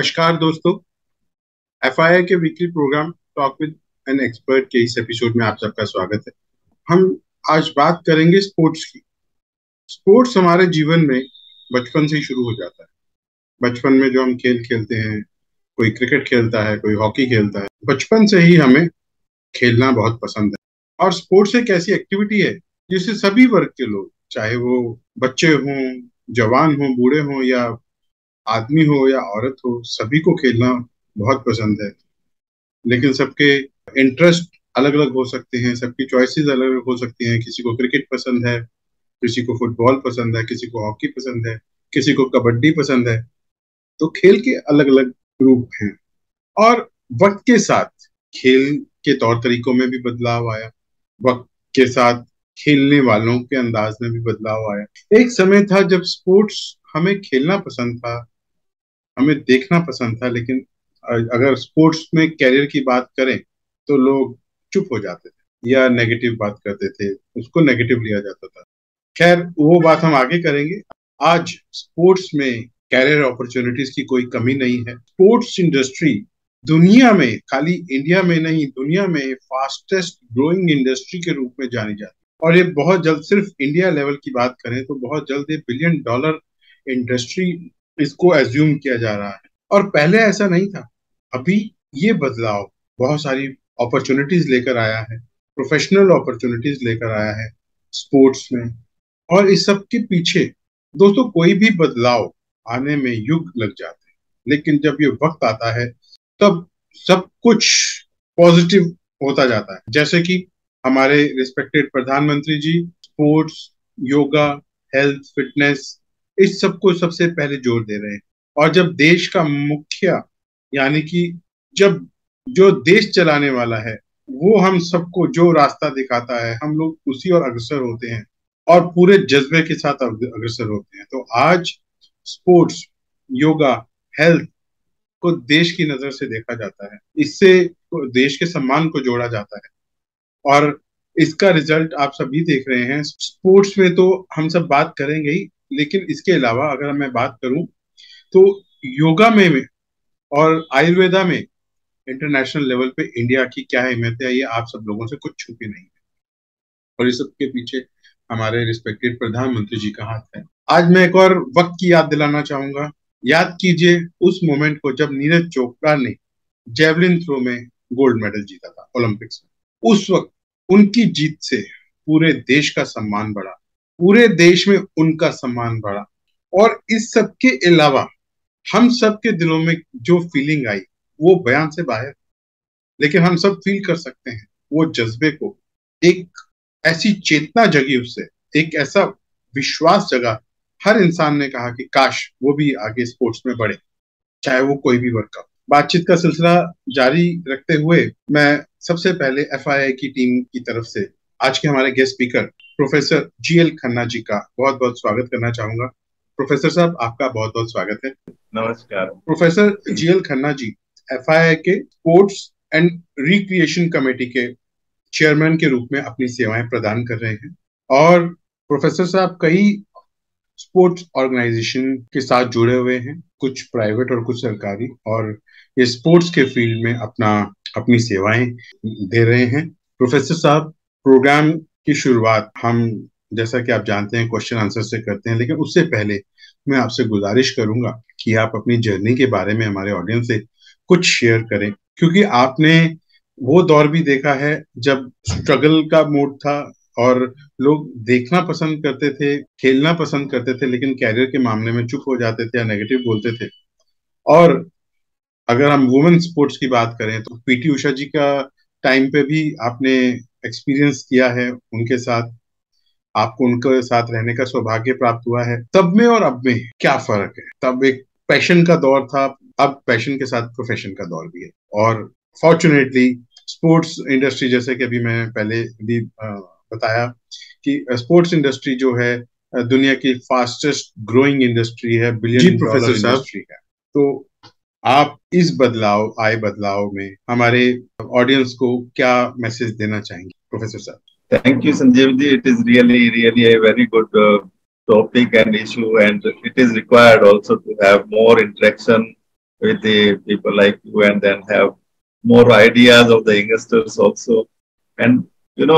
नमस्कार दोस्तों, एफआईआई के weekly programme talk with an expert के इस एपिसोड में आप सबका स्वागत है। हम आज बात करेंगे स्पोर्ट्स की। स्पोर्ट्स हमारे जीवन में बचपन से ही शुरू हो जाता है। बचपन में जो हम खेल खेलते हैं, कोई क्रिकेट खेलता है, कोई हॉकी खेलता है। बचपन से ही हमें खेलना बहुत पसंद है। और स्पोर्ट्स एक ऐसी एक्टिविटी है जिससे सभी वर्ग के लोग, चाहे वो बच्चे हों, जवान हों, बूढ़े हों या आदमी हो या औरत हो, सभी को खेलना बहुत पसंद है। लेकिन सबके इंटरेस्ट अलग अलग हो सकते हैं, सबकी चॉइसेस अलग अलग हो सकती हैं। किसी को क्रिकेट पसंद है, किसी को फुटबॉल पसंद है, किसी को हॉकी पसंद है, किसी को कबड्डी पसंद है। तो खेल के अलग अलग रूप हैं और वक्त के साथ खेल के तौर तरीकों में भी बदलाव आया। वक्त के साथ खेलने वालों के अंदाज में भी बदलाव आया। एक समय था जब स्पोर्ट्स हमें खेलना पसंद था, हमें देखना पसंद था, लेकिन अगर स्पोर्ट्स में कैरियर की बात करें तो लोग चुप हो जाते थे या नेगेटिव बात करते थे, उसको नेगेटिव लिया जाता था। खैर, वो बात हम आगे करेंगे। आज स्पोर्ट्स में कैरियर अपॉर्चुनिटीज की कोई कमी नहीं है। स्पोर्ट्स इंडस्ट्री दुनिया में, खाली इंडिया में नहीं, दुनिया में फास्टेस्ट ग्रोइंग इंडस्ट्री के रूप में जानी जाती है। और ये बहुत जल्द, सिर्फ इंडिया लेवल की बात करें तो बहुत जल्द ये $1 बिलियन इंडस्ट्री इसको एज्यूम किया जा रहा है। और पहले ऐसा नहीं था। अभी ये बदलाव बहुत सारी अपॉर्चुनिटीज लेकर आया है, प्रोफेशनल अपॉर्चुनिटीज लेकर आया है स्पोर्ट्स में। और इस सब के पीछे दोस्तों, कोई भी बदलाव आने में युग लग जाते हैं, लेकिन जब ये वक्त आता है तब सब कुछ पॉजिटिव होता जाता है। जैसे कि हमारे रिस्पेक्टेड प्रधानमंत्री जी स्पोर्ट्स, योगा, हेल्थ, फिटनेस, इस सब को सबसे पहले जोर दे रहे हैं। और जब देश का मुखिया, यानी कि जब जो देश चलाने वाला है, वो हम सबको जो रास्ता दिखाता है, हम लोग उसी और अग्रसर होते हैं और पूरे जज्बे के साथ अग्रसर होते हैं। तो आज स्पोर्ट्स, योगा, हेल्थ को देश की नजर से देखा जाता है। इससे देश के सम्मान को जोड़ा जाता है और इसका रिजल्ट आप सभी देख रहे हैं। स्पोर्ट्स में तो हम सब बात करेंगे ही, लेकिन इसके अलावा अगर मैं बात करूं तो योगा में और आयुर्वेदा में इंटरनेशनल लेवल पे इंडिया की क्या अहमियत है, ये आप सब लोगों से कुछ छुपी नहीं है। और इस सब के पीछे हमारे रिस्पेक्टेड प्रधानमंत्री जी का हाथ है। आज मैं एक और वक्त की याद दिलाना चाहूंगा। याद कीजिए उस मोमेंट को जब नीरज चोपड़ा ने जेवलिन थ्रो में गोल्ड मेडल जीता था ओलंपिक्स में। उस वक्त उनकी जीत से पूरे देश का सम्मान बढ़ा, पूरे देश में उनका सम्मान बढ़ा। और इस सब के अलावा हम सब के दिलों में जो फीलिंग आई वो बयान से बाहर, लेकिन हम सब फील कर सकते हैं वो जज्बे को। एक ऐसी चेतना जगी उससे, एक ऐसा विश्वास जगा। हर इंसान ने कहा कि काश वो भी आगे स्पोर्ट्स में बढ़े, चाहे वो कोई भी वर्ग का। बातचीत का सिलसिला जारी रखते हुए मैं सबसे पहले एफआईआई की टीम की तरफ से आज के हमारे guest speaker professor GL Khanna ji का बहुत बहुत स्वागत करना चाहूंगा। प्रोफेसर साहब, आपका बहुत बहुत स्वागत है। नमस्कार। प्रोफेसर जीएल खन्ना जी एफआईआई के स्पोर्ट्स एंड रिक्रिएशन कमेटी के चेयरमैन के रूप में अपनी सेवाएं प्रदान कर रहे हैं। और प्रोफेसर साहब कई स्पोर्ट्स ऑर्गेनाइजेशन के साथ जुड़े हुए हैं, कुछ प्राइवेट और कुछ सरकारी, और ये स्पोर्ट्स के फील्ड में अपनी सेवाएं दे रहे हैं। प्रोफेसर साहब, प्रोग्राम की शुरुआत हम, जैसा कि आप जानते हैं, क्वेश्चन आंसर से करते हैं, लेकिन उससे पहले मैं आपसे गुजारिश करूंगा कि आप अपनी जर्नी के बारे में हमारे ऑडियंस से कुछ शेयर करें, क्योंकि आपने वो दौर भी देखा है जब स्ट्रगल का मोड था और लोग देखना पसंद करते थे, खेलना पसंद करते थे, लेकिन कैरियर के मामले में चुप हो जाते थे या नेगेटिव बोलते थे। और अगर हम वुमेन स्पोर्ट्स की बात करें तो पीटी उषा जी का टाइम पे भी आपने एक्सपीरियंस किया है उनके साथ, आपको उनके साथ रहने का सौभाग्य प्राप्त हुआ है। तब में और अब में क्या फर्क है? तब एक पैशन का दौर था, अब पैशन के साथ प्रोफेशन का दौर भी है। और फॉर्चुनेटली स्पोर्ट्स इंडस्ट्री, जैसे कि अभी मैं पहले भी बताया कि स्पोर्ट्स इंडस्ट्री जो है दुनिया की फास्टेस्ट ग्रोइंग इंडस्ट्री है, $1 बिलियन इंडस्ट्री है। तो आप इस आए बदलाव में हमारे ऑडियंस को क्या मैसेज देना चाहेंगे प्रोफेसर साहब? Thank you, Sanjeev ji. It is really a very good topic and issue, and it is required also to have more interaction with the people like you, and then have more ideas of the youngsters also. And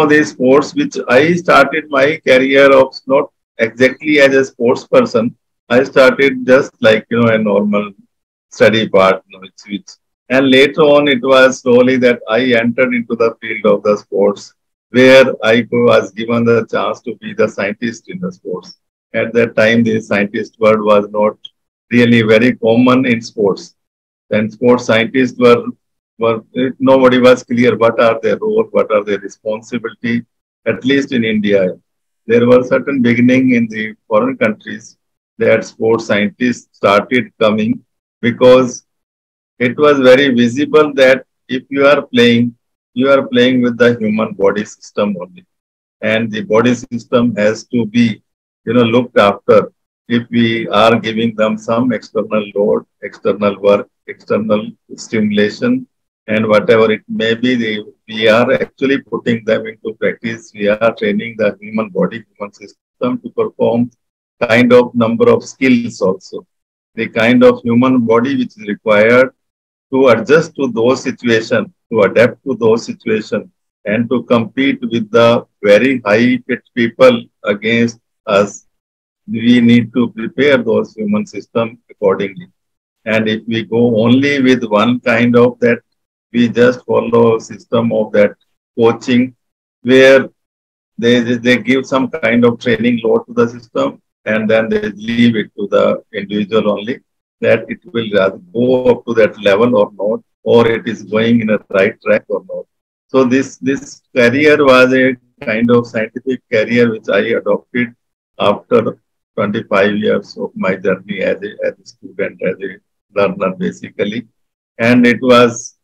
these sports which I started my career of not exactly as a sports person. I started just like a normal study part, which and later on it was slowly that I entered into the field of the sports, where I was given the chance to be the scientist in the sports. At that time, the scientist word was not really very common in sports. Then sports scientists were nobody was clear what are their role, what are their responsibility. At least in India, there were certain beginning in the foreign countries that sports scientists started coming, because it was very visible that if you are playing with the human body system only, and the body system has to be looked after. If we are giving them some external load, external work, external stimulation, and whatever it may be, we are actually putting them into practice. We are training the human body, human system to perform kind of number of skills also. The kind of human body which is required to adjust to those situations, to adapt to those situations, and to compete with the very high fit people against us. We need to prepare those human system accordingly. And if we go only with one kind of that, we just follow system of that coaching, where they give some kind of training load to the system, and then they leave it to the individual only, that it will go up to that level or not, or it is going in a right track or not. So this career was a kind of scientific career which I adopted after 25 years of my journey as a student, as a learner basically. And it was,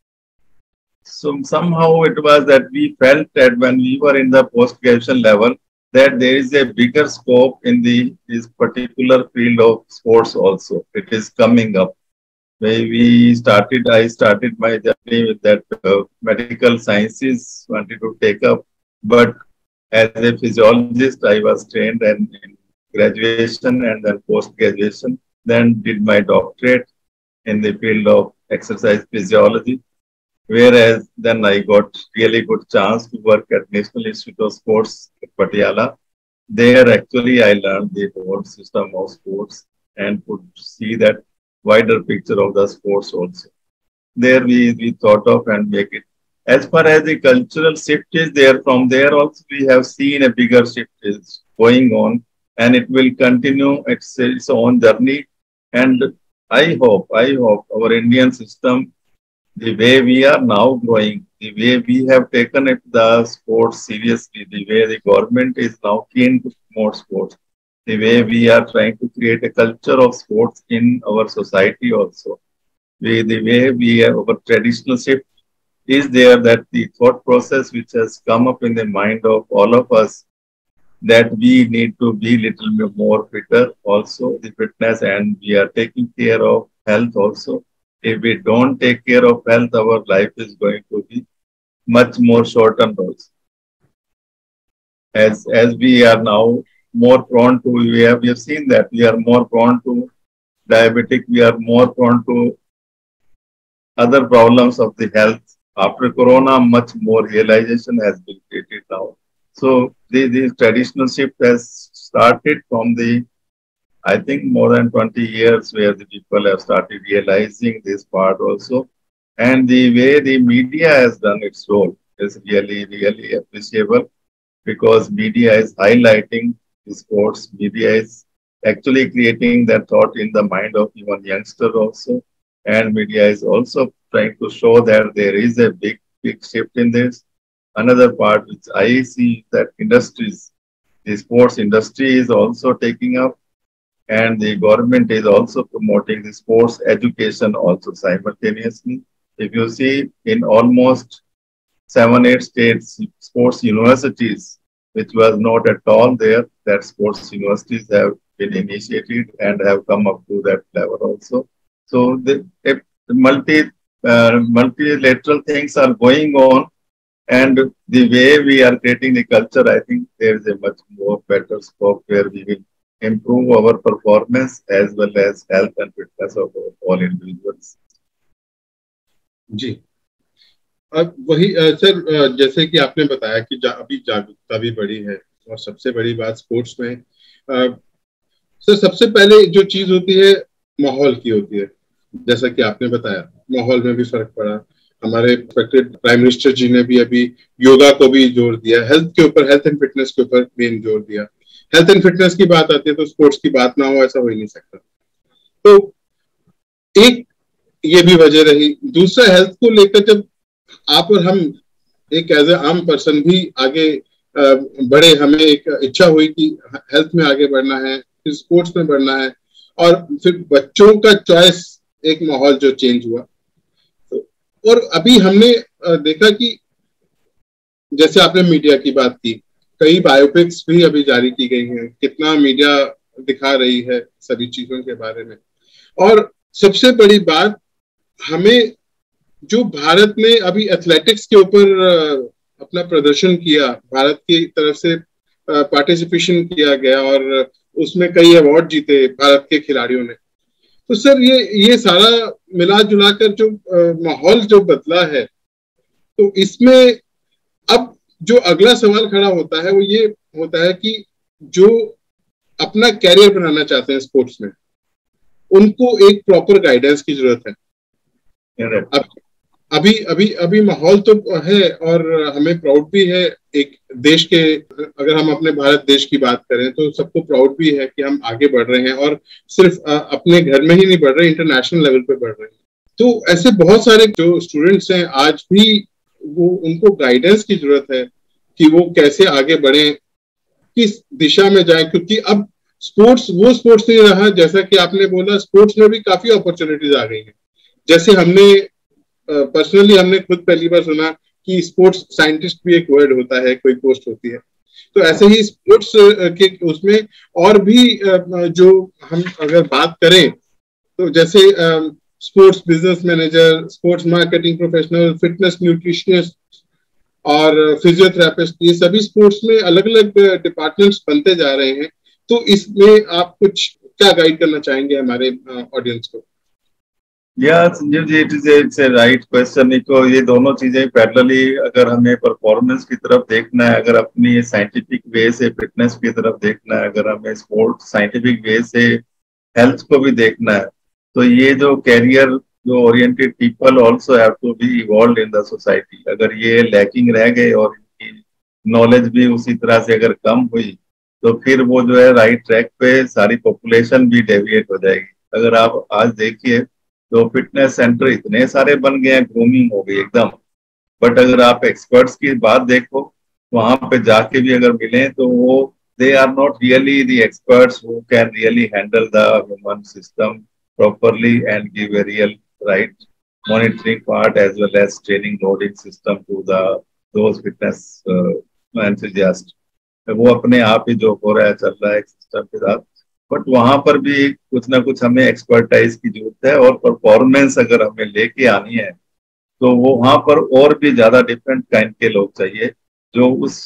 so somehow it was that we felt that when we were in the post-graduation level, that there is a bigger scope in this particular field of sports also. It is coming up. I started my journey with that medical sciences, wanted to take up, but as a physiologist, I was trained and in graduation and then post-graduation, then did my doctorate in the field of exercise physiology. Whereas then I got really good chance to work at National Institute of Sports at Patiala. There actually I learned the whole system of sports and could see that wider picture of the sports also. There we thought of and make it. As far as the cultural shift is there, from there also we have seen a bigger shift is going on, and it will continue its own journey. And I hope our Indian system, the way we are now growing, the way we have taken it the sports seriously, the way the government is now keen to promote sports, the way we are trying to create a culture of sports in our society also. The way we have our traditional shift is there, that the thought process which has come up in the mind of all of us, that we need to be little bit more fitter also, the fitness, and we are taking care of health also. If we don't take care of health, our life is going to be much more shortened also. As we are now more prone to, we have seen that we are more prone to diabetic, we are more prone to other problems of the health. After Corona, much more realization has been created now. So the traditional shift has started from the, I think, more than 20 years, where the people have started realizing this part also. And the way the media has done its role is really, really appreciable, because media is highlighting the sports. Media is actually creating that thought in the mind of even youngster also. And media is also trying to show that there is a big shift in this. Another part which I see, that industries, the sports industry is also taking up, and the government is also promoting the sports education also simultaneously. If you see, in almost 7, 8 states, sports universities, which was not at all there, that sports universities have been initiated and have come up to that level also. So the multilateral things are going on, and the way we are creating the culture, I think there is a much more better scope where we will improve our performance as well as health and fitness of all individuals. जी। अब वही sir, जैसे कि आपने बताया कि अभी जागरूकता भी बढ़ी है, और सबसे बड़ी बात स्पोर्ट्स में सर सबसे पहले जो चीज होती है माहौल की होती है। जैसा कि आपने बताया, माहौल में भी फर्क पड़ा। हमारे प्राइम मिनिस्टर जी ने भी अभी योगा को भी जोर दिया, हेल्थ के ऊपर, हेल्थ एंड फिटनेस के ऊपर मेन जोर दिया। हेल्थ एंड फिटनेस की बात आती है तो स्पोर्ट्स की बात ना हो, ऐसा हो ही नहीं सकता। तो एक ये भी वजह रही। दूसरा, हेल्थ को लेकर जब आप और हम एक एज ए आम पर्सन भी आगे बढ़े, हमें एक इच्छा हुई कि हेल्थ में आगे बढ़ना है, फिर स्पोर्ट्स में बढ़ना है, और फिर बच्चों का चॉइस, एक माहौल जो चेंज हुआ। तो, और अभी हमने देखा कि जैसे आपने मीडिया की बात की, कई बायोपिक्स भी अभी जारी की गई हैं, कितना मीडिया दिखा रही है सभी चीजों के बारे में। और सबसे बड़ी बात, हमें जो भारत ने अभी एथलेटिक्स के ऊपर अपना प्रदर्शन किया, भारत की तरफ से पार्टिसिपेशन किया गया, और उसमें कई अवार्ड जीते भारत के खिलाड़ियों ने। तो सर ये सारा मिला जुला कर जो माहौल जो बदला है, तो इसमें अब जो अगला सवाल खड़ा होता है वो ये होता है कि जो अपना कैरियर बनाना चाहते हैं स्पोर्ट्स में, उनको एक प्रॉपर गाइडेंस की जरूरत है। अब अभी अभी अभी माहौल तो है, और हमें प्राउड भी है एक देश के, अगर हम अपने भारत देश की बात करें तो सबको प्राउड भी है कि हम आगे बढ़ रहे हैं, और सिर्फ अपने घर में ही नहीं बढ़ रहे, इंटरनेशनल लेवल पे बढ़ रहे हैं। तो ऐसे बहुत सारे जो स्टूडेंट्स हैं आज भी, वो उनको गाइडेंस की जरूरत है कि वो कैसे आगे बढ़े, किस दिशा में जाए। क्योंकि अब स्पोर्ट्स वो स्पोर्ट्स नहीं रहा, जैसा कि आपने बोला, स्पोर्ट्स में भी काफी अपॉर्चुनिटीज आ गई हैं। जैसे हमने पर्सनली हमने खुद पहली बार सुना कि स्पोर्ट्स साइंटिस्ट भी एक वर्ड होता है, कोई पोस्ट होती है। तो ऐसे ही स्पोर्ट्स के उसमें और भी जो हम अगर बात करें, तो जैसे sports business manager, sports marketing professional, fitness nutritionist, और फिजियोथेरापिस्ट, ये सभी स्पोर्ट्स में अलग अलग डिपार्टमेंट्स बनते जा रहे हैं। तो इसमें आप कुछ क्या गाइड करना चाहेंगे हमारे ऑडियंस को? या Sanjeev ji, it's a right question. तो ये दोनों चीजें पैरेलली, अगर हमें परफॉर्मेंस की तरफ देखना है, अगर अपनी साइंटिफिक वे से फिटनेस की तरफ देखना है, अगर हमें स्पोर्ट्स साइंटिफिक वे से हेल्थ को भी देखना है, तो ये जो कैरियर जो oriented people also have to be evolve in the society. अगर ये लैकिंग रह गए और इनकी नॉलेज भी उसी तरह से अगर कम हुई, तो फिर वो जो है राइट ट्रैक पे सारी पॉपुलेशन भी डेविएट हो जाएगी। अगर आप आज देखिए तो फिटनेस सेंटर इतने सारे बन गए हैं, ग्रूमिंग हो गई एकदम। बट अगर आप एक्सपर्ट्स की बात देखो, वहां पे जाके भी अगर मिले तो वो they are not really the experts who can really handle the human system properly and give a real right monitoring part as well as training loading system to the those fitness enthusiasts. वो अपने आप ही जो हो रहा है चल रहा है सिस्टम के साथ। बट वहां पर भी कुछ ना कुछ हमें एक्सपर्टाइज की जरूरत है, और परफॉर्मेंस अगर हमें लेके आनी है तो वो वहां पर और भी ज्यादा डिफरेंट काइंड के लोग चाहिए, जो उस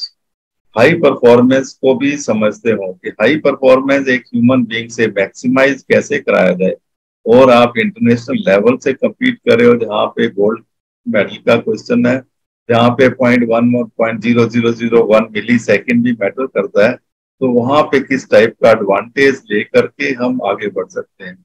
हाई परफॉर्मेंस को भी समझते हो कि हाई परफॉर्मेंस एक ह्यूमन बीइंग से मैक्सिमाइज कैसे कराया जाए। और आप इंटरनेशनल लेवल से compete कर रहे हो, जहाँ पे गोल्ड मेडल का क्वेश्चन है, जहाँ पे 0.1 और 0.0001 मिली सेकेंड भी मैटर करता है, तो वहां पे किस टाइप का एडवांटेज लेकर के हम आगे बढ़ सकते हैं।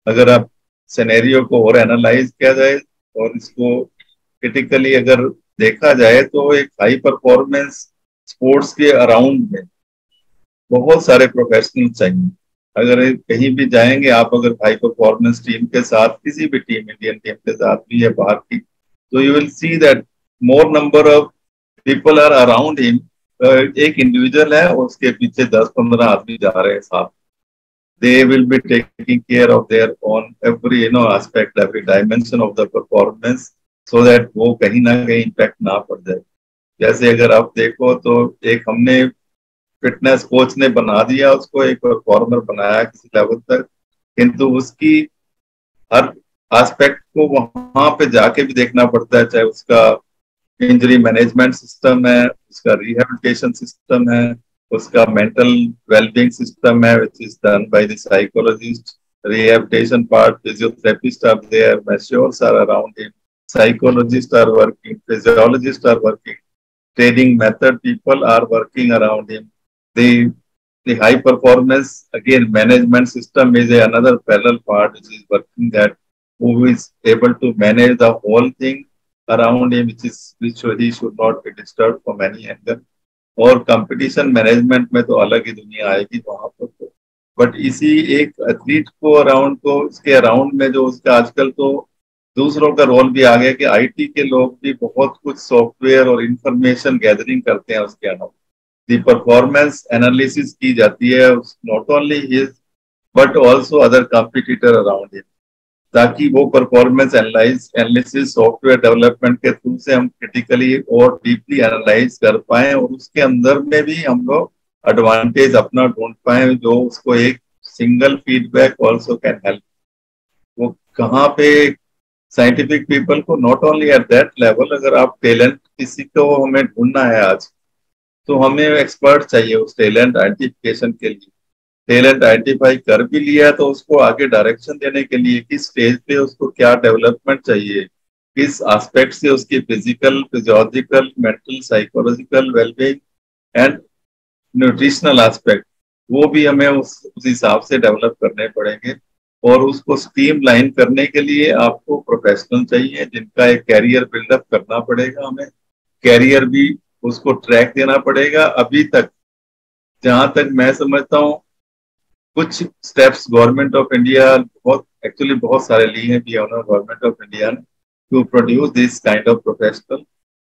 अगर आप सिनेरियो को और एनालाइज किया जाए और इसको क्रिटिकली अगर देखा जाए, तो एक हाई परफॉर्मेंस स्पोर्ट्स के अराउंड में बहुत सारे प्रोफेशनल चाहिए। अगर कहीं भी जाएंगे आप, अगर हाई परफॉर्मेंस टीम के साथ, किसी भी टीम, इंडियन टीम के साथ भी है बाहर की, तो you will see that more number of people are around him. एक इंडिविजुअल है, उसके पीछे 10-15 आदमी जा रहे हैं साथ। they will be taking care of their own every aspect, every dimension of the performance, so that वो कहीं ना कहीं इम्पैक्ट ना पड़ जाए। जैसे अगर आप देखो तो एक हमने फिटनेस कोच ने बना दिया उसको, एक परफॉर्मर बनाया किसी लेवल तक, किंतु उसकी हर एस्पेक्ट को वहां पे जाके भी देखना पड़ता है, चाहे उसका इंजरी मैनेजमेंट सिस्टम है, उसका रिहेबिलिटेशन सिस्टम है, उसका मेंटल वेलबींग सिस्टम है which is done by the psychologist, rehabilitation part, physiotherapist are there, masseurs are around him, psychologists are working, physiologists are working, training method people are working around him. The high performance, again, management system is another parallel part which is working, that who is able to manage the whole thing around him, which he should not be disturbed from any angle. और competition management में तो अलग ही दुनिया आएगी वहां पर तो, but इसी एक एथलीट को अराउंड को उसके अराउंड में जो उसका आजकल तो दूसरों का रोल भी आ गया कि आईटी के लोग भी बहुत कुछ सॉफ्टवेयर और इंफॉर्मेशन गैदरिंग करते हैं उसके अराउंड, दी परफॉर्मेंस एनालिसिस की जाती है, not only his but also other competitor around him, ताकि वो परफॉर्मेंस एनालिसिस सॉफ्टवेयर डेवलपमेंट के थ्रू से हम क्रिटिकली और डीपली एनालाइज कर पाए और उसके अंदर में भी हम लोग एडवांटेज अपना ढूंढ पाए, जो उसको एक single feedback also can help. वो कहाँ पे साइंटिफिक पीपल को not only at that level, अगर आप टैलेंट किसी को हमें ढूंढना है आज, तो हमें एक्सपर्ट चाहिए उस टैलेंट आइडेंटिफिकेशन के लिए। टैलेंट आइडेंटिफाई कर भी लिया तो उसको आगे डायरेक्शन देने के लिए किस स्टेज पे उसको क्या डेवलपमेंट चाहिए, किस एस्पेक्ट से उसकी physical, physiological, mental, psychological wellbeing and nutritional aspect, वो भी हमें उस हिसाब से डेवलप करने पड़ेंगे। और उसको स्ट्रीम लाइन करने के लिए आपको प्रोफेशनल चाहिए जिनका एक कैरियर बिल्डअप करना पड़ेगा, हमें कैरियर भी उसको ट्रैक देना पड़ेगा। अभी तक जहां तक मैं समझता हूँ कुछ स्टेप्स गवर्नमेंट ऑफ इंडिया बहुत सारे लिए हैं गवर्नमेंट ऑफ इंडिया ने to produce this kind of professional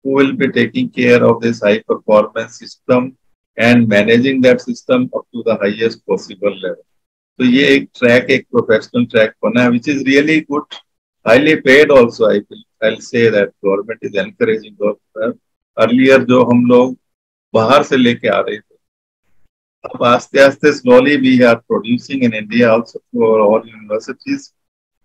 who will be taking care of this high performance system and managing that system up to the highest possible level. तो ये एक track, एक professional track बना है which is really good, highly paid also. I'll say that government is encouraging those. Earlier जो हम लोग बाहर से लेके आ रहे थे, अब आस्ते आस्ते slowly we are producing in India also for all universities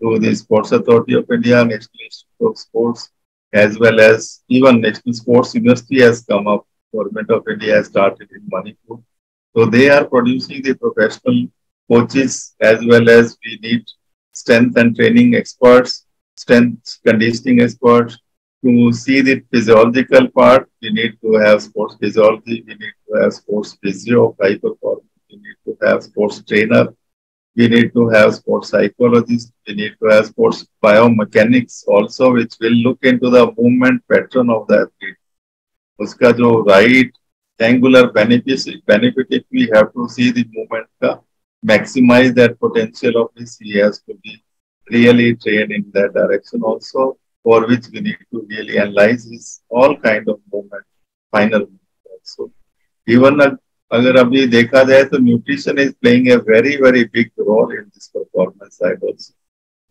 through the Sports Authority of India, National Institute of Sports, as well as even National Sports University has come up. Government of India has started in Manipur. So they are producing the professional coaches, as well as we need strength and training experts, strength conditioning experts. To see the physiological part, we need to have sports physiology, we need to have sports physio, high performance, we need to have sports trainer, we need to have sports psychologist, we need to have sports biomechanics also, which will look into the movement pattern of the athlete. Uska jo right angular benefit, if we have to see the movement ka, maximize that potential of this, he has to be really trained in that direction also, for which we need to really analyze his all kind of movement, final movement also. Even अगर अभी देखा जाए तो nutrition is playing a very very big role in this performance side also,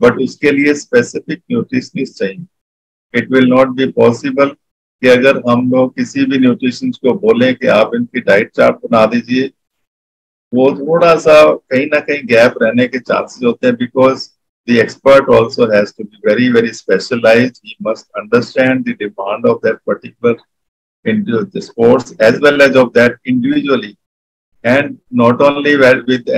but उसके लिए specific nutritionist चाहिए. It will not be possible कि अगर हम लोग किसी भी न्यूट्रिशनिस्ट को बोलें कि आप इनकी डाइट चार्ट बना दीजिए, वो थोड़ा सा कहीं ना कहीं गैप रहने के चांसेस होते हैं, because the expert also has to be very very specialized. He must understand the demand of that particular into the sports as well as of that individually, and not only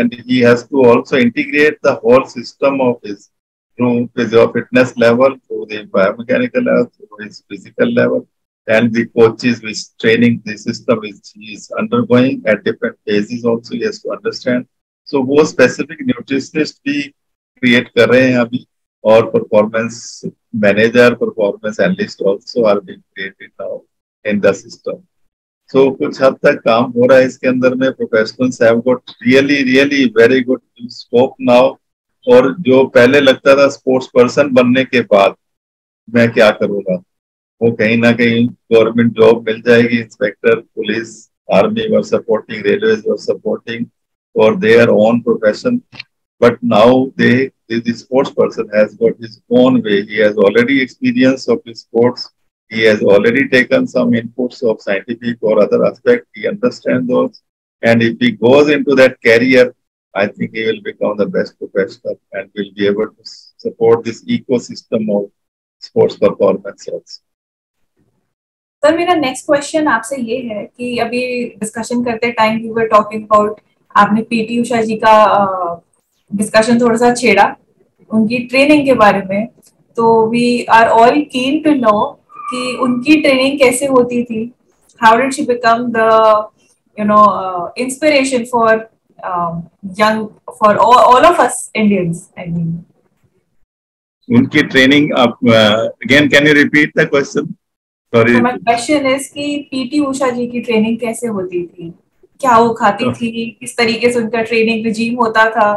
and he has to also integrate the whole system of his through physio fitness level, through the biomechanical level, through his physical level, and the coaches which training the system he is undergoing at different phases also he has to understand. So वो specific nutritionist भी create कर रहे हैं अभी, और performance manager, performance analyst also are being created now in the system. So कुछ हद तक काम हो रहा है इसके अंदर में. Professionals have got really really very good scope now. और जो पहले लगता था स्पोर्ट्स पर्सन बनने के बाद मैं क्या करूंगा, वो कहीं ना कहीं गवर्नमेंट जॉब मिल जाएगी, inspector, police, army were supporting, railways were supporting for their own profession. But now the sports person has got his own way. He has already experience of the sports. He has already taken some inputs of scientific or other aspect. He understands those. And if he goes into that career, I think he will become the best professional and will be able to support this ecosystem of sports performance also. Sir मेरा next question आपसे ये है कि अभी discussion करते time we were talking about, आपने PT Usha ji का discussion थोड़ा सा छेड़ा उनकी ट्रेनिंग के बारे में. तो we are all keen to know कि उनकी ट्रेनिंग कैसे होती थी, how did she become the inspiration for young, for all of us Indians, I mean. उनकी ट्रेनिंग आप again can you repeat the question? Sorry. तो माय क्वेश्चन इज कि PT Usha जी की ट्रेनिंग कैसे होती थी, क्या वो खाती थी, किस तरीके से उनका ट्रेनिंग रिजीम होता था,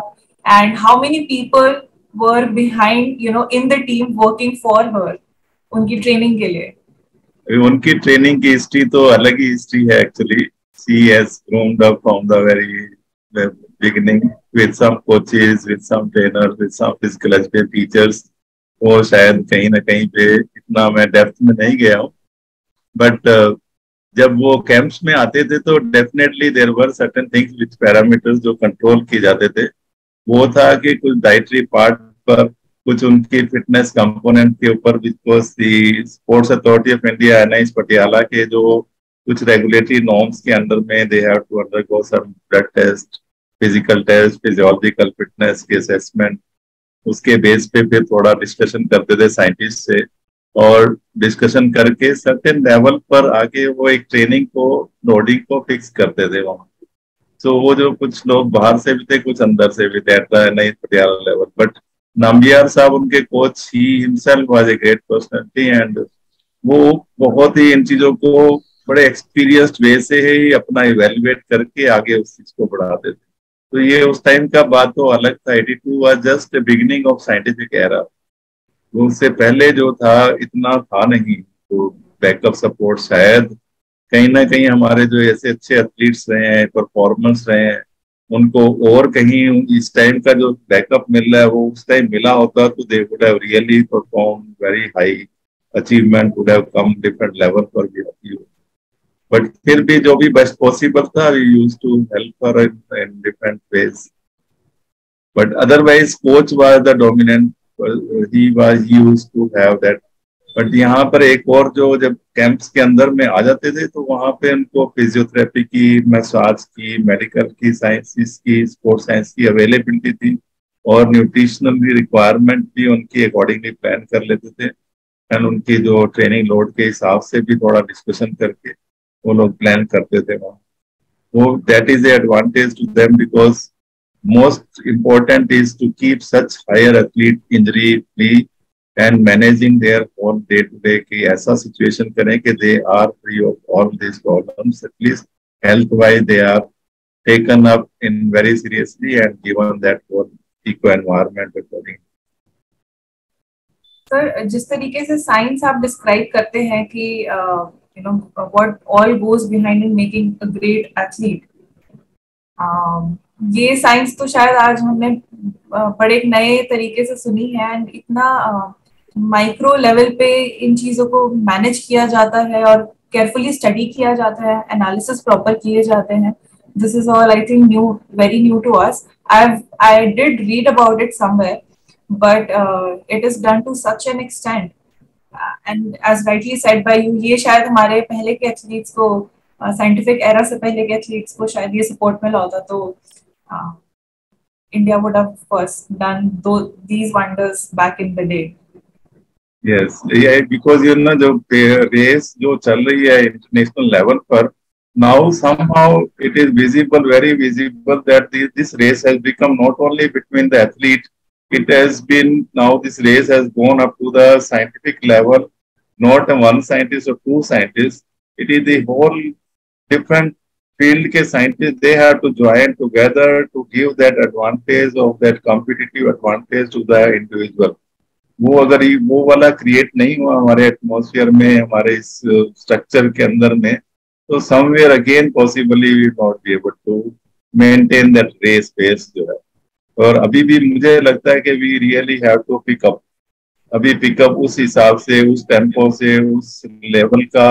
and how many people were behind in the team working for her उनकी ट्रेनिंग के लिए? उनकी ट्रेनिंग की हिस्ट्री तो अलग ही हिस्ट्री है actually. She has ग्रोन्ड up from the very beginning with some coaches, with some trainers, with some physical education teachers. वो शायद कहीं ना कहीं पे इतना मैं डेप्थ में नहीं गया हूँ, बट जब वो कैंप्स में आते थे तो definitely there were certain things which parameters जो कंट्रोल किए जाते थे. वो था कि कुछ डाइटरी पार्ट पर, कुछ उनकी फिटनेस कंपोनेंट के ऊपर, because the sports authority of India NIS Patiala के जो कुछ रेगुलेटरी नॉर्म्स के अंदर में they have to undergo some blood test, physical test, physiological fitness के असेसमेंट. उसके बेस पे फिर थोड़ा डिस्कशन करते थे साइंटिस्ट से, और डिस्कशन करके सर्टेन लेवल पर आगे वो एक ट्रेनिंग को, लोडिंग को फिक्स करते थे वहाँ. तो वो जो कुछ लोग बाहर से भी थे, कुछ अंदर से भी थे at the NIS Patiala level. But Nambiar साहब उनके coach, he himself was a great personality, and वो बहुत ही इन चीजों को बड़े एक्सपीरियंस्ड वे से ही अपना इवेल्युएट करके आगे उस चीज को बढ़ाते थे. तो ये उस टाइम का बात तो अलग था. 82 was just beginning of scientific era. उससे पहले जो था इतना था नहीं. तो बैकअप सपोर्ट शायद कहीं ना कहीं हमारे जो ऐसे अच्छे एथलीट्स रहे हैं, परफॉर्मेंस रहे हैं, उनको और कहीं इस टाइम का जो बैकअप मिल रहा है वो उस टाइम मिला होता तो they would have really perform very high. Achievement would have come different level पर भी. बट फिर भी जो भी बेस्ट पॉसिबल था, we used to help her in different ways. But otherwise coach was the dominant. He used to have that. But यहाँ पर एक और जो, जब कैंप्स के अंदर में आ जाते थे तो वहाँ पे उनको फिजियोथेरेपी की, मसाज की, मेडिकल की, साइंसिस की, स्पोर्ट्स साइंस की अवेलेबिलिटी थी, और न्यूट्रिशनल भी रिक्वायरमेंट भी उनकी अकॉर्डिंगली प्लान कर लेते थे. एंड उनकी जो ट्रेनिंग लोड के हिसाब से भी थोड़ा डिस्कशन करके वो लोग प्लान करते थे वहाँ. वो that is advantage to them, because most important is to keep such higher athlete injury free and managing their own day to day, कि ऐसा सिचुएशन करें कि they are free of all this problems. At least health wise they are taken up in very seriously and given that for eco environment according. Sir, जिस तरीके से science आप describe करते हैं कि what all goes behind in making a great athlete, ये science तो शायद आज हमने बड़े एक नए तरीके से सुनी है, एंड इतना माइक्रो लेवल पे इन चीजों को मैनेज किया जाता है और केयरफुली स्टडी किया जाता है, एनालिसिस प्रॉपर किए जाते हैं. This is all I think new, very new to us. I did read about it somewhere, but it is done to such an extent, and as rightly said by you, ये शायद हमारे पहले के athletes को, scientific era से पहले के athletes को शायद ये सपोर्ट मिला होता तो India would have first done these wonders back in the day. Yes, yeah, because you know the race जो चल रही है इंटरनेशनल लेवल पर, now somehow it is visible, very visible, that this race has become not only between the athlete. It has been, now this race has gone up to the scientific level, not one scientist or two scientists. It is the whole different field के scientists, they have to join together to give that advantage of that competitive advantage to the individual. वो अगर वो वाला create नहीं हुआ हमारे atmosphere में, हमारे इस स्ट्रक्चर के अंदर में, तो somewhere again possibly we not be able to maintain that race pace जो है. और अभी भी मुझे लगता है कि we really have to pick up. अभी पिकअप उस हिसाब से, उस टेम्पो से, उस लेवल का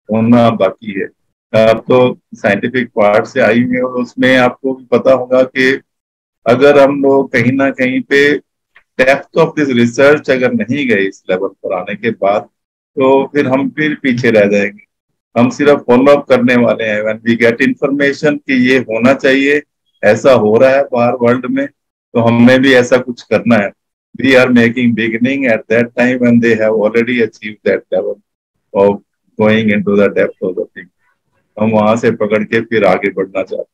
होना बाकी है. आप तो साइंटिफिक पार्ट से आई हुई, और उसमें आपको भी पता होगा कि अगर हम लोग कहीं ना कहीं पे डेप्थ ऑफ दिस रिसर्च अगर नहीं गए इस लेवल पर आने के बाद, तो फिर हम फिर पीछे रह जाएंगे. हम सिर्फ फॉलो अप करने वाले हैं. व्हेन वी गेट इन्फॉर्मेशन कि ये होना चाहिए, ऐसा हो रहा है बाहर वर्ल्ड में, तो हमें भी ऐसा कुछ करना है. we are making beginning at that time when they have already achieved that level of going into the depth of the thing. हम वहां से पकड़ के फिर आगे बढ़ना चाहते हैं.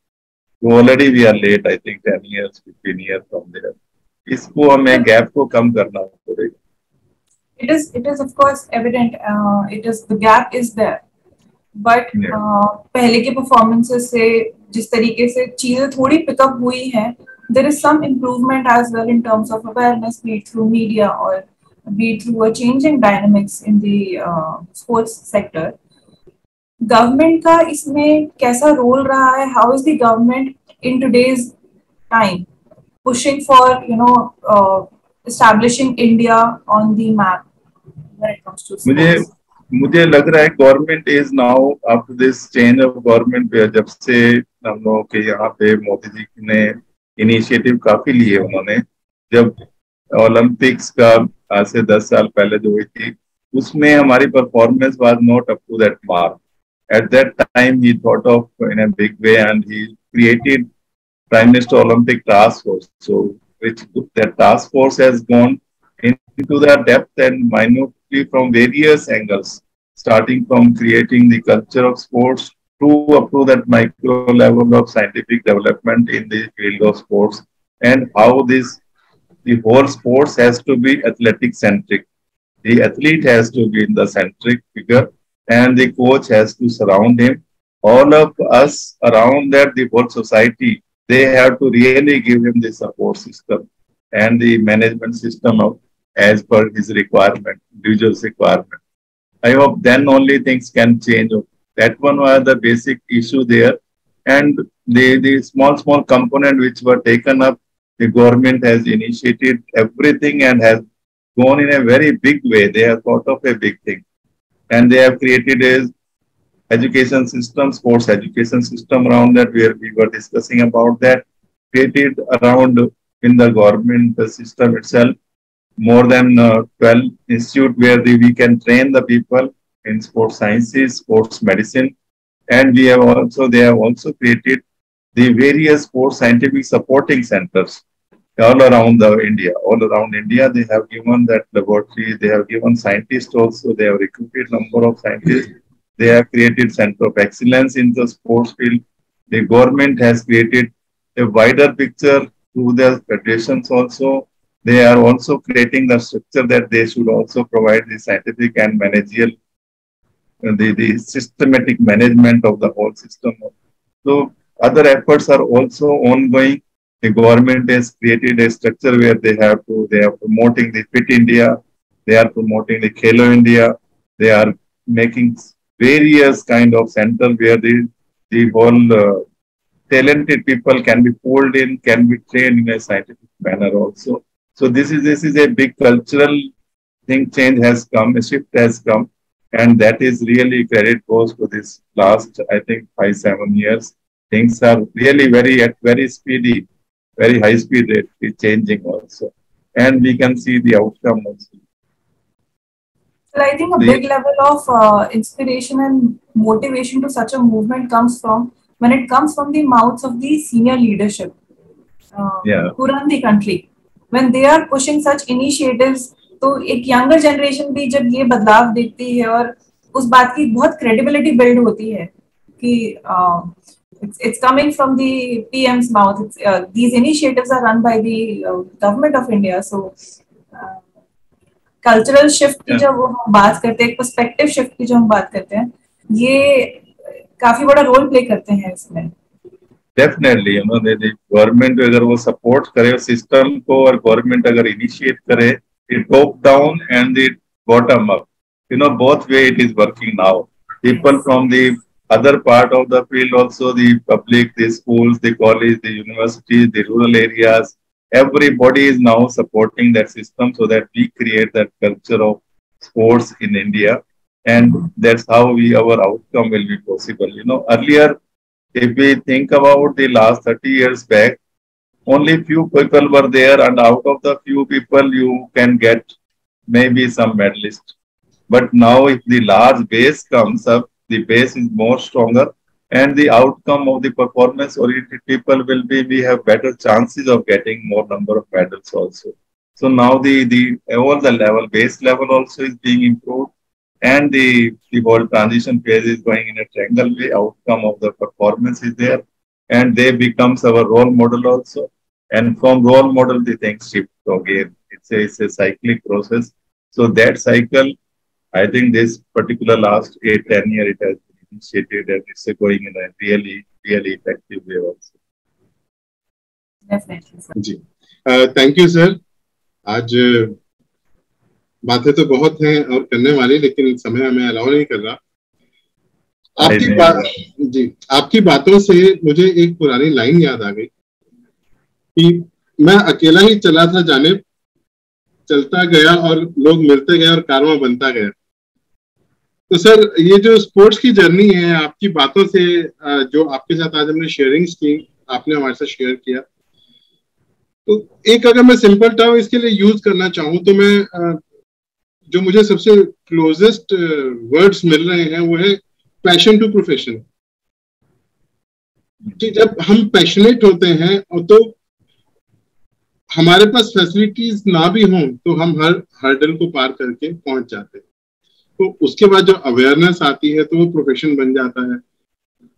तो already we are late, I think 10 years 15 years from there. इसको हमें गैप को कम करना पड़ेगा. It is of course evident. It is, the gap is there, but पहले के performances से जिस तरीके से चीजें थोड़ी पिकअप हुई हैं, there is some improvement as well in terms of awareness, be it through media or be it through a changing dynamics in the sports sector. Government का इसमें कैसा रोल रहा है? How is the government in today's time pushing for establishing India on the map when it comes to sports? मुझे लग रहा है government is now after this change of government, जब से हम लोगों के यहाँ पे मोदी जी ने इनिशिएटिव काफी लिए. उन्होंने जब ओलंपिक्स का आज से 10 साल पहले जो हुई थी, उसमें हमारी performance was not up to that mark. At that time, he thought of in a big way, and he created Prime Minister Olympic Task Force. So, which that task force has gone into the depth and minutely from various angles, starting from creating the culture of sports to up to that micro level of scientific development in the field of sports, and how the whole sports has to be athletic centric. The athlete has to be in the centric figure, and the coach has to surround him. All of us around that, the whole society, they have to really give him the support system and the management system of, as per his requirement, individual's requirement. I hope then only things can change. That one was the basic issue there. And the small component which were taken up, the government has initiated everything and has gone in a very big way. They have thought of a big thing. And they have created a education system, sports education system around that, where we were discussing about that, created around in the government system itself, more than 12 institutes where we can train the people in sports sciences, sports medicine. And they have also created the various sports scientific supporting centers all around India. All around India, they have given that laboratory, they have given scientists also, they have recruited number of scientists, they have created center of excellence in the sports field. The government has created a wider picture through their federations also. They are also creating the structure that they should also provide the scientific and managerial, the systematic management of the whole system. So other efforts are also ongoing. The government has created a structure where they are promoting the Fit India, they are promoting the Khelo India, they are making various kind of center where the whole talented people can be pulled in, can be trained in a scientific manner also. So this is a big cultural thing. Change has come, a shift has come, and that is really credit goes to this last, I think, 5-7 years. Things are really very speedy. Very high speed rate is changing also, and we can see the outcome also. So I think a big level of inspiration and motivation to such a movement comes from when it comes from the mouths of the senior leadership who run the country. When they are pushing such initiatives, तो एक younger generation भी जब ये बदलाव देखती है और उस बात की बहुत credibility build होती है कि it's coming from the PM's mouth. These initiatives are run by the government of India. So cultural shift की जब हम बात करते हैं, perspective shift की जब हम बात करते हैं, ये काफी बड़ा रोल प्ले करते हैं इसमें. Definitely, the government अगर वो support करे system को और government अगर initiate करे, it top down and the bottom up. Both way it is working now. People from the other part of the field also, the public, the schools, the college, the universities, the rural areas, everybody is now supporting that system so that we create that culture of sports in India. And that's how our outcome will be possible. Earlier, if we think about the last 30 years back, only few people were there, and out of the few people, you can get maybe some medalists. But now if the large base comes up, the base is more stronger, and the outcome of the performance-oriented people will be, we have better chances of getting more number of medals also. So now the all the level, base level also is being improved, and the whole transition phase is going in a triangle way. Outcome of the performance is there, and they becomes our role model also. And from role model, the things shift again. It's a cyclic process. So that cycle, I think this particular last 8-10 years it has been initiated, and it's going in a really effective way also. Definitely, sir. जी, thank you sir. आज बातें तो बहुत हैं और करने वाली, लेकिन समय हमें अलाउ नहीं कर रहा। आपकी बातों से मुझे एक पुरानी लाइन याद आ गई कि मैं अकेला ही चला था जाने, चलता गया और लोग मिलते गए और कारवां बनता गया। तो सर, ये जो स्पोर्ट्स की जर्नी है, आपकी बातों से जो आपके साथ आज हमने शेयरिंग्स की, आपने हमारे साथ शेयर किया, तो एक अगर मैं सिंपल टर्म इसके लिए यूज करना चाहूँ तो मैं जो मुझे सबसे क्लोजेस्ट वर्ड्स मिल रहे हैं वो है पैशन टू प्रोफेशन। कि जब हम पैशनेट होते हैं और तो हमारे पास फैसिलिटीज ना भी हों तो हम हर हर्डल को पार करके पहुंच जाते हैं। तो उसके बाद जो अवेयरनेस आती है तो वो प्रोफेशन बन जाता है,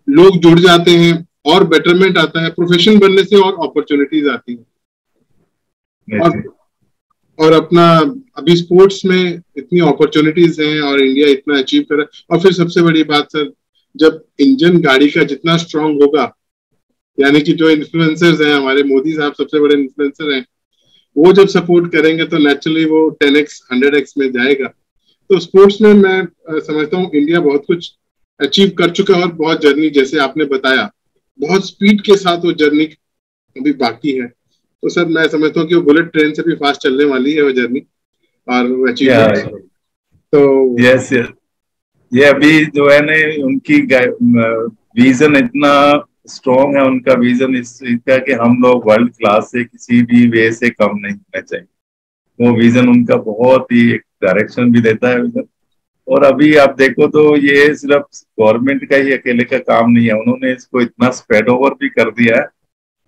लोग जुड़ जाते हैं और बेटरमेंट आता है। प्रोफेशन बनने से और अपॉर्चुनिटीज आती है और अपना अभी स्पोर्ट्स में इतनी अपॉर्चुनिटीज हैं और इंडिया इतना अचीव कर रहा है। और फिर सबसे बड़ी बात सर, जब इंजन गाड़ी का जितना स्ट्रांग होगा, यानी कि जो इन्फ्लुएंसर्स हैं, हमारे मोदी साहब सबसे बड़े इन्फ्लुएंसर हैं, वो जब सपोर्ट करेंगे तो नेचुरली वो 10x 100x में जाएगा। तो स्पोर्ट्स में मैं समझता हूँ इंडिया बहुत कुछ अचीव कर चुका है और बहुत जर्नी, जैसे आपने बताया, बहुत स्पीड के साथ वो जर्नी अभी बाकी है। तो सर मैं समझता हूँ कि वो बुलेट ट्रेन से भी फास्ट चलने वाली है वो जर्नी और अचीवमेंट। तो यस, ये अभी जो है ना, उनकी विजन इतना स्ट्रॉन्ग है, उनका विजन इसका कि हम लोग वर्ल्ड क्लास से किसी भी वे से कम नहीं होना चाहिए। वो विजन उनका बहुत ही एक डायरेक्शन भी देता है विजन। और अभी आप देखो तो ये सिर्फ गवर्नमेंट का ही अकेले का काम नहीं है, उन्होंने इसको इतना स्प्रेड ओवर भी कर दिया है।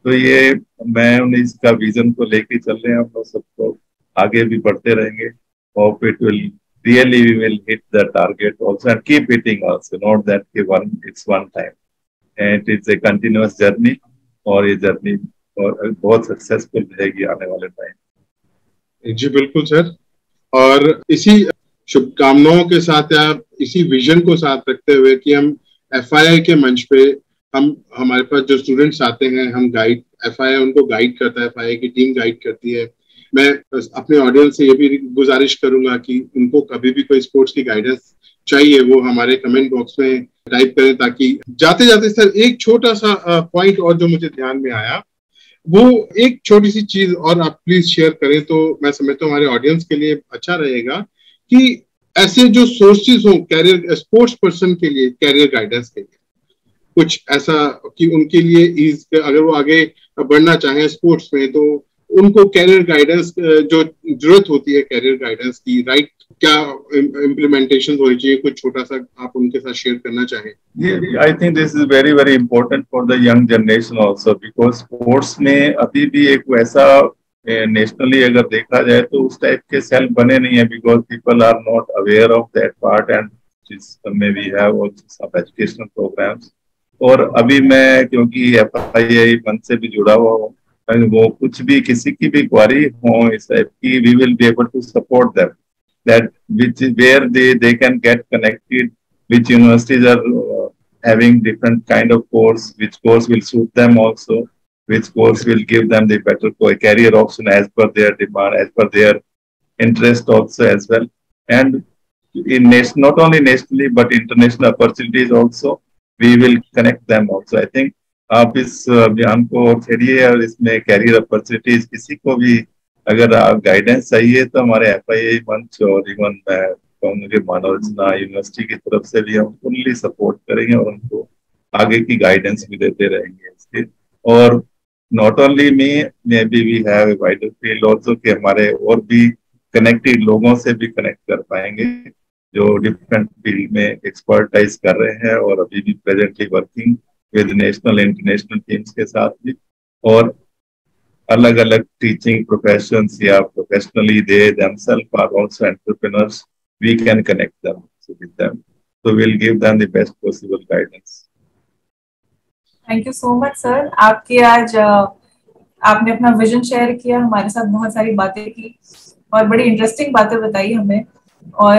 तो ये मैं उन्हें इसका विजन को लेके चल रहे हैं, हम लोग सबको आगे भी बढ़ते रहेंगे। Hope it will really we will hit the target also and keep hitting also, not that it's one time, and it's a continuous journey. और ये जर्नी बहुत सक्सेसफुल रहेगी आने वाले टाइम। जी बिल्कुल सर, और इसी शुभकामनाओं के साथ या इसी विजन को साथ रखते हुए कि हम FII के मंच पे हमारे पास जो स्टूडेंट्स आते हैं, हम गाइड, FII उनको गाइड करता है, FII की टीम गाइड करती है। मैं अपने ऑडियंस से ये भी गुजारिश करूंगा कि उनको कभी भी कोई स्पोर्ट्स की गाइडेंस चाहिए वो हमारे कमेंट बॉक्स में टाइप करें, ताकि जाते जाते सर एक छोटा सा पॉइंट और जो मुझे ध्यान में आया, वो एक छोटी सी चीज और आप प्लीज शेयर करें तो मैं समझता हूँ हमारे ऑडियंस के लिए अच्छा रहेगा कि ऐसे जो सोर्सेज हो कैरियर स्पोर्ट्स पर्सन के लिए, कैरियर गाइडेंस के लिए कुछ ऐसा कि उनके लिए अगर वो आगे बढ़ना चाहें स्पोर्ट्स में तो उनको कैरियर गाइडेंस जो जरूरत होती है कैरियर गाइडेंस की, राइट, क्या इम्प्लीमेंटेशन होनी चाहिए, कुछ छोटा सा आप उनके साथ शेयर करना चाहें। I think this is very very important for the young generation also, because sports में अभी भी एक वैसा नेशनली अगर देखा जाए तो उस टाइप के सेल बने नहीं है, because people are not aware of that part and may we have also some educational programs. और अभी मैं क्योंकि FII मंच से भी जुड़ा हुआ हूँ, वो कुछ भी किसी की भी क्वारी हो इस टाइप की, we will be able to support them, that which is where they can get connected, which universities are having different kind of course, which course will suit them also, which course will give them the better career option as per their demand, as per their interest also as well. And in not only nationally but international opportunities also, we will connect them also. I think आप इस अभियान को छेड़िए और इसमें career opportunities किसी को भी अगर गाइडेंस चाहिए तो हमारे FII मंच और इवन मैं कहूँगी मानवरचना यूनिवर्सिटी की तरफ से भी हम फुल्ली सपोर्ट करेंगे और उनको आगे की गाइडेंस भी देते रहेंगे इसके। और not only may be we have a wider field also कि हमारे और भी कनेक्टेड लोगों से भी कनेक्ट कर पाएंगे जो डिफरेंट फील्ड में एक्सपर्टाइज कर रहे हैं और अभी भी presently working with national international teams के साथ भी। और अलग अलग टीचिंग प्रोफेशंस या professionally they themselves are also entrepreneurs, we can connect them with them, so we'll give them the best possible guidance. Thank you so much sir, आपके आज आपने अपना विजन शेयर किया, हमारे साथ बहुत सारी बातें की और बड़ी इंटरेस्टिंग बातें बताई हमें, और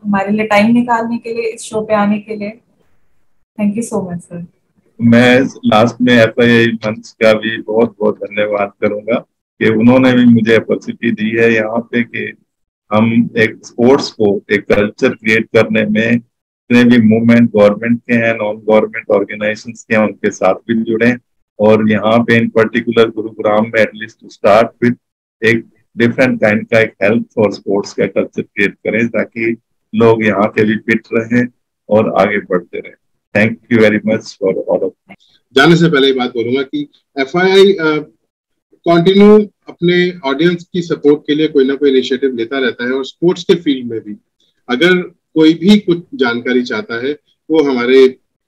हमारे लिए टाइम निकालने के लिए, इस शो पे आने के लिए thank you so much sir. मैं लास्ट में FII मंच का भी बहुत बहुत धन्यवाद करूंगा कि उन्होंने भी मुझे अपॉर्चुनिटी दी है यहाँ पे कि हम एक स्पोर्ट्स को एक कल्चर क्रिएट करने में जितने भी मूवमेंट गवर्नमेंट के हैं, नॉन गवर्नमेंट ऑर्गेनाइजेशंस के हैं, उनके साथ भी जुड़े, और यहाँ पे इन पर्टिकुलर गुरुग्राम में एटलीस्ट टू स्टार्ट विद एक डिफरेंट काइंड का एक हेल्थ और स्पोर्ट्स का कल्चर क्रिएट करें ताकि लोग यहाँ के भी फिट रहें और आगे बढ़ते रहें। Thank you very much for all of. जाने से पहले बात बोलूंगा कि FII कंटिन्यू अपने ऑडियंस की सपोर्ट के लिए कोई ना कोई इनिशिएटिव लेता रहता है, और स्पोर्ट्स के फील्ड में भी अगर कोई भी कुछ जानकारी चाहता है वो हमारे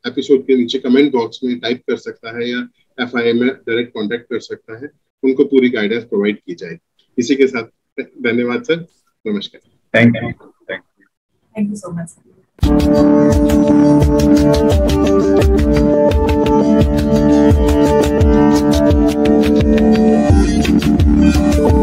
एपिसोड के नीचे कमेंट बॉक्स में टाइप कर सकता है या FII में डायरेक्ट कांटेक्ट कर सकता है, उनको पूरी गाइडेंस प्रोवाइड की जाएगी। इसी के साथ धन्यवाद सर, नमस्कार। Thank you, thank you so much sir. Thank you.